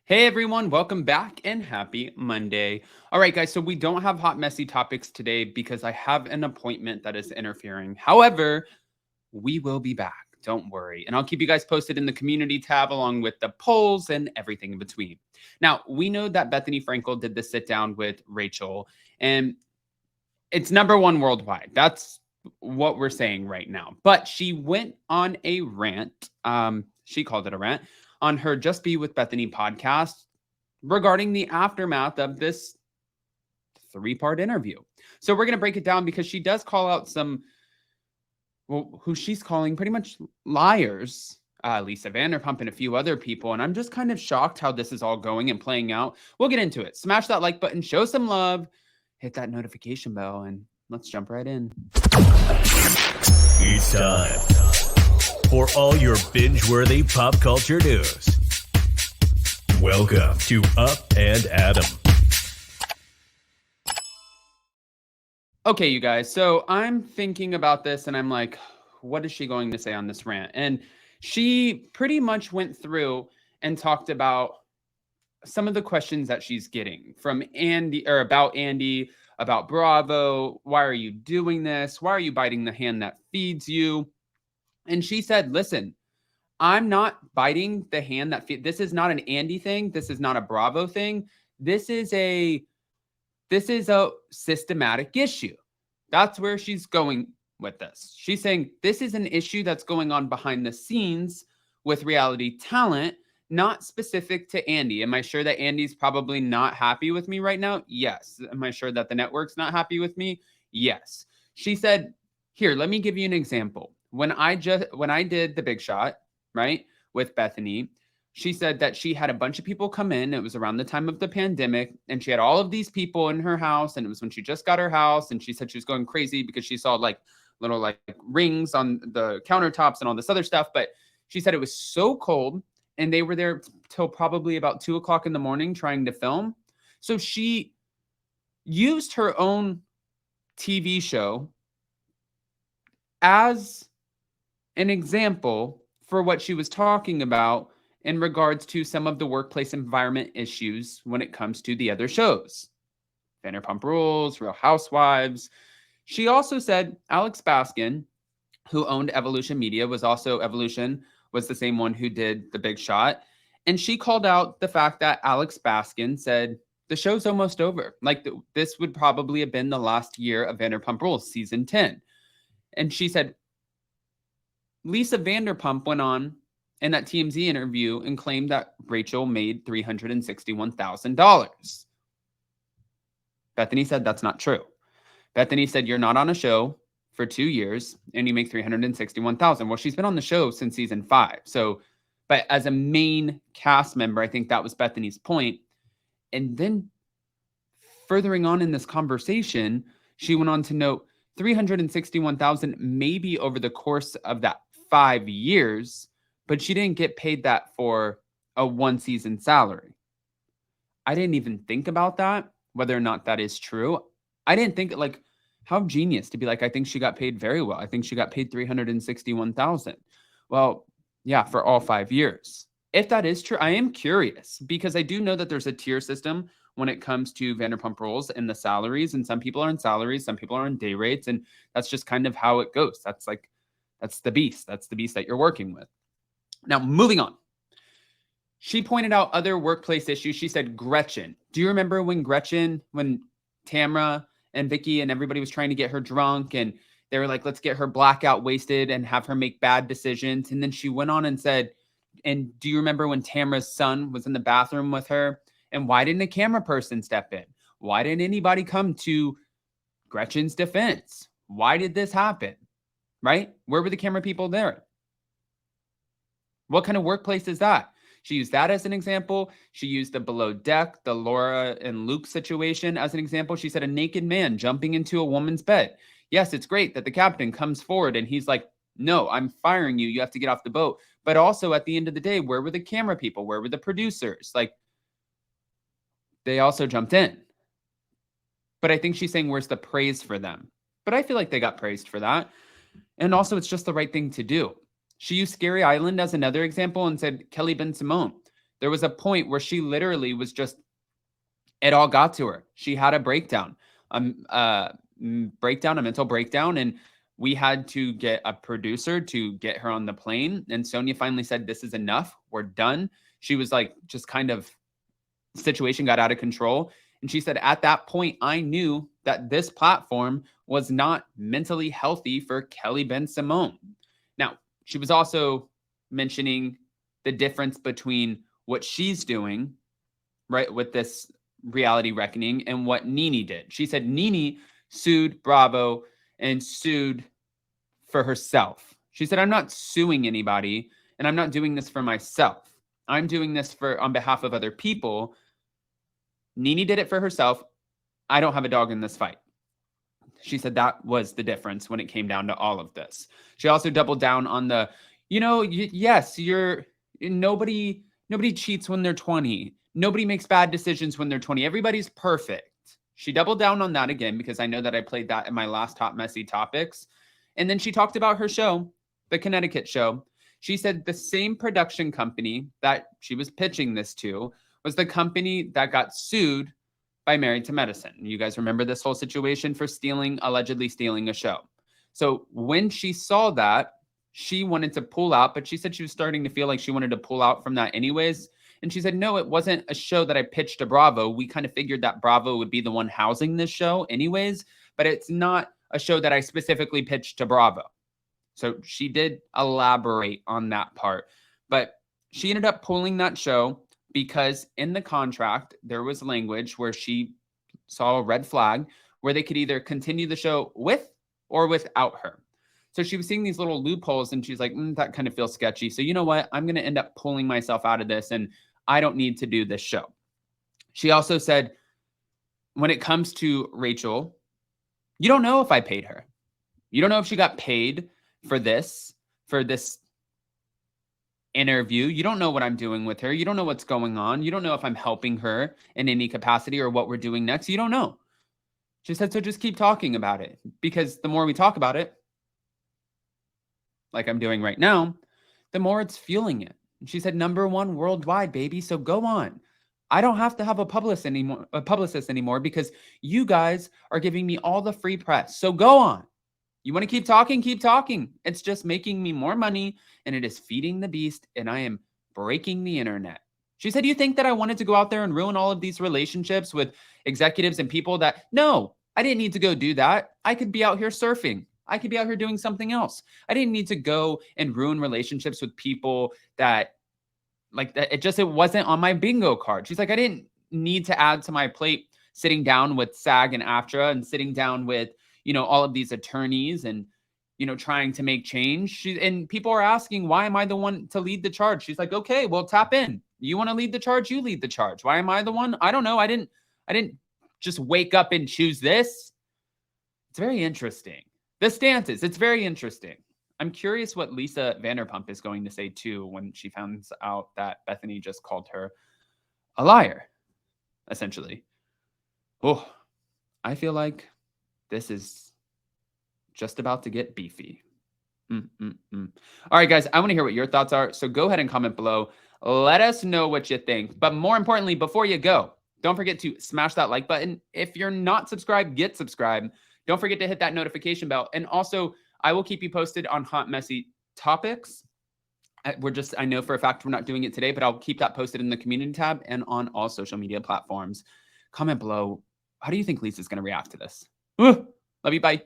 Hey everyone, welcome back and happy Monday. All right, guys, so we don't have hot, messy topics today because I have an appointment that is interfering. However, we will be back. Don't worry. And I'll keep you guys posted in the community tab along with the polls and everything in between. Now, we know that Bethenny Frankel did the sit down with Rachel, and it's number one worldwide. That's what we're saying right now. But she went on a rant. She called it a rant on her Just Be with Bethenny podcast regarding the aftermath of this three-part interview. So we're going to break it down because she does call out some, well, who she's calling pretty much liars, Lisa Vanderpump and a few other people. And I'm just kind of shocked how this is all going and playing out. We'll get into it. Smash that like button, show some love, hit that notification bell, and let's jump right in. It's time for all your binge-worthy pop culture news. Welcome to Up and Adam. Okay, you guys, so I'm thinking about this and I'm like, what is she going to say on this rant? And she pretty much went through and talked about some of the questions that she's getting from Andy, or about Andy, about Bravo. Why are you doing this? Why are you biting the hand that feeds you? And she said, listen, I'm not biting the hand that feeds. This is not an Andy thing. This is not a Bravo thing. This is a systematic issue. That's where she's going with this. She's saying this is an issue that's going on behind the scenes with reality talent, not specific to Andy. Am I sure that Andy's probably not happy with me right now? Yes. Am I sure that the network's not happy with me? Yes. She said, here, let me give you an example. When I did The Big Shot, right, with Bethenny, she said that she had a bunch of people come in. It was around the time of the pandemic, and she had all of these people in her house, and it was when she just got her house, and she said she was going crazy because she saw like little like rings on the countertops and all this other stuff. But she said it was so cold, and they were there till probably about 2:00 in the morning trying to film. So she used her own TV show as an example for what she was talking about in regards to some of the workplace environment issues when it comes to the other shows. Vanderpump Rules, Real Housewives. She also said Alex Baskin, who owned Evolution Media, was the same one who did The Big Shot. And she called out the fact that Alex Baskin said, the show's almost over. Like this would probably have been the last year of Vanderpump Rules, season 10. And she said, Lisa Vanderpump went on in that TMZ interview and claimed that Rachel made $361,000. Bethenny said that's not true. Bethenny said you're not on a show for 2 years and you make $361,000. Well, she's been on the show since season 5. So, but as a main cast member, I think that was Bethenny's point. And then furthering on in this conversation, she went on to note $361,000 maybe over the course of that 5 years, but she didn't get paid that for a one season salary. I didn't even think about that, whether or not that is true. I didn't think like how genius to be like, I think she got paid very well. I think she got paid $361,000. Well, yeah, for all 5 years. If that is true, I am curious because I do know that there's a tier system when it comes to Vanderpump Rules and the salaries, and some people are in salaries, some people are on day rates, and that's just kind of how it goes. That's the beast. That's the beast that you're working with. Now, moving on. She pointed out other workplace issues. She said, Gretchen. Do you remember when Tamra and Vicky and everybody was trying to get her drunk and they were like, let's get her blackout wasted and have her make bad decisions. And then she went on and said, and do you remember when Tamra's son was in the bathroom with her? And why didn't a camera person step in? Why didn't anybody come to Gretchen's defense? Why did this happen? Right? Where were the camera people there? What kind of workplace is that? She used that as an example. She used the below deck, the Laura and Luke situation as an example. She said a naked man jumping into a woman's bed. Yes, it's great that the captain comes forward and he's like, no, I'm firing you. You have to get off the boat. But also at the end of the day, where were the camera people? Where were the producers? Like, they also jumped in. But I think she's saying, where's the praise for them? But I feel like they got praised for that. And also, it's just the right thing to do. She used Scary Island as another example and said Kelly Ben Simone. There was a point where she literally was just, it all got to her. She had a breakdown, a mental breakdown. And we had to get a producer to get her on the plane. And Sonia finally said, this is enough. We're done. She was like, just kind of, situation got out of control. And she said, at that point, I knew that this platform was not mentally healthy for Kelly Ben-Simone. Now, she was also mentioning the difference between what she's doing, right, with this reality reckoning and what Nene did. She said Nene sued Bravo and sued for herself. She said, I'm not suing anybody, and I'm not doing this for myself. I'm doing this on behalf of other people. Nene did it for herself. I don't have a dog in this fight. She said that was the difference when it came down to all of this. She also doubled down on the, yes, nobody cheats when they're 20. Nobody makes bad decisions when they're 20. Everybody's perfect. She doubled down on that again, because I know that I played that in my last Hot Messy Topics. And then she talked about her show, the Connecticut show. She said the same production company that she was pitching this to was the company that got sued by Married to Medicine. You guys remember this whole situation for allegedly stealing a show. So when she saw that, she wanted to pull out, but she said she was starting to feel like she wanted to pull out from that anyways. And she said, no, it wasn't a show that I pitched to Bravo. We kind of figured that Bravo would be the one housing this show anyways, but it's not a show that I specifically pitched to Bravo. So she did elaborate on that part, but she ended up pulling that show because in the contract, there was language where she saw a red flag where they could either continue the show with or without her. So she was seeing these little loopholes, and she's like, that kind of feels sketchy. So you know what? I'm going to end up pulling myself out of this, and I don't need to do this show. She also said, when it comes to Rachel, you don't know if I paid her. You don't know if she got paid for this interview. You don't know what I'm doing with her. You don't know what's going on. You don't know if I'm helping her in any capacity or what we're doing next. You don't know. She said, so just keep talking about it, because the more we talk about it, like I'm doing right now, the more it's fueling it. And she said, #1 worldwide, baby. So go on. I don't have to have a publicist anymore because you guys are giving me all the free press. So go on. You want to keep talking? Keep talking. It's just making me more money, and it is feeding the beast, and I am breaking the internet. She said, you think that I wanted to go out there and ruin all of these relationships with executives and people that, no, I didn't need to go do that. I could be out here surfing. I could be out here doing something else. I didn't need to go and ruin relationships with people that, like, that it wasn't on my bingo card. She's like, I didn't need to add to my plate sitting down with SAG and AFTRA and sitting down with, all of these attorneys and, trying to make change. And people are asking, why am I the one to lead the charge? She's like, okay, well, tap in. You want to lead the charge? You lead the charge. Why am I the one? I don't know. I didn't just wake up and choose this. It's very interesting. The stances, it's very interesting. I'm curious what Lisa Vanderpump is going to say too when she finds out that Bethenny just called her a liar, essentially. Oh, I feel like this is just about to get beefy. All right, guys, I want to hear what your thoughts are. So go ahead and comment below. Let us know what you think. But more importantly, before you go, don't forget to smash that like button. If you're not subscribed, get subscribed. Don't forget to hit that notification bell. And also, I will keep you posted on Hot Messy Topics. I know for a fact we're not doing it today, but I'll keep that posted in the community tab and on all social media platforms. Comment below. How do you think Lisa's going to react to this? Love you. Bye.